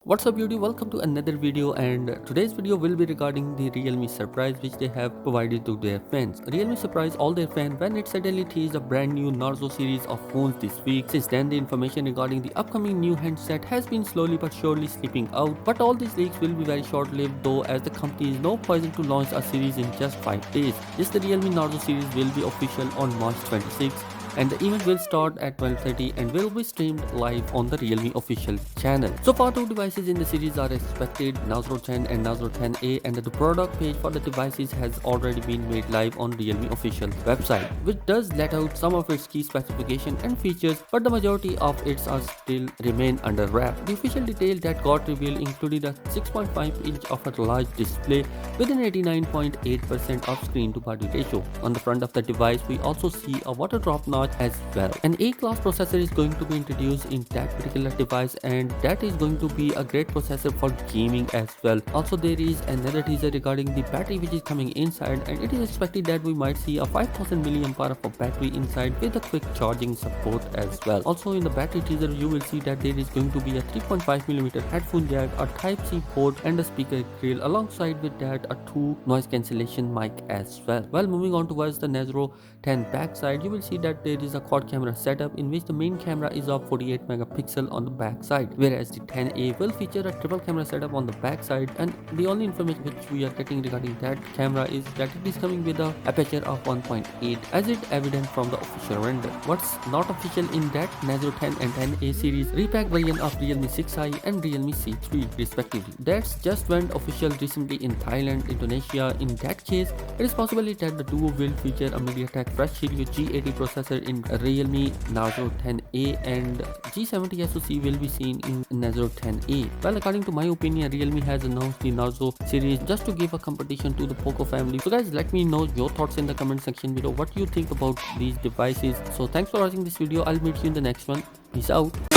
What's up YouTube, welcome to another video, and today's video will be regarding the Realme surprise which they have provided to their fans. Realme surprised all their fans when it suddenly teased a brand new Narzo series of phones this week. Since then the information regarding the upcoming new handset has been slowly but surely slipping out, but all these leaks will be very short-lived though, as the company is now poised to launch a series in just 5 days. Yes, the Realme Narzo series will be official on March 26th, and the event will start at 12:30 and will be streamed live on the Realme official channel. So far, two devices in the series are expected, Narzo 10 and Narzo 10a, and the product page for the devices has already been made live on Realme official website, which does let out some of its key specifications and features, but the majority of its are still remain under wrap. The official detail that got revealed included a 6.5 inch of a large display with an 89.8% of screen to body ratio. On the front of the device, we also see a water drop notch as well. An A-class processor is going to be introduced in that particular device, and that is going to be a great processor for gaming as well. Also, there is another teaser regarding the battery which is coming inside, and it is expected that we might see a 5000 mAh of a battery inside with a quick charging support as well. Also, in the battery teaser you will see that there is going to be a 3.5mm headphone jack, a Type-C port and a speaker grill. Alongside with that, a true noise cancellation mic as well. While moving on towards the Narzo 10 backside, you will see that there is a quad camera setup in which the main camera is of 48 megapixel on the back side, whereas the 10a will feature a triple camera setup on the back side, and the only information which we are getting regarding that camera is that it is coming with a aperture of 1.8, as it evident from the official render. What's not official in that Narzo 10 and 10a series repacked version of Realme 6i and Realme C3 respectively. That's just went official recently in Thailand, Indonesia. In that case, it is possible that the duo will feature a MediaTek Fresh Helio G80 processor in Realme Narzo 10a, and G70 SoC will be seen in Narzo 10a. Well, according to my opinion, Realme has announced the Narzo series just to give a competition to the Poco family. So guys, let me know your thoughts in the comment section below. What you think about these devices? So thanks for watching this video. I'll meet you in the next one. Peace out.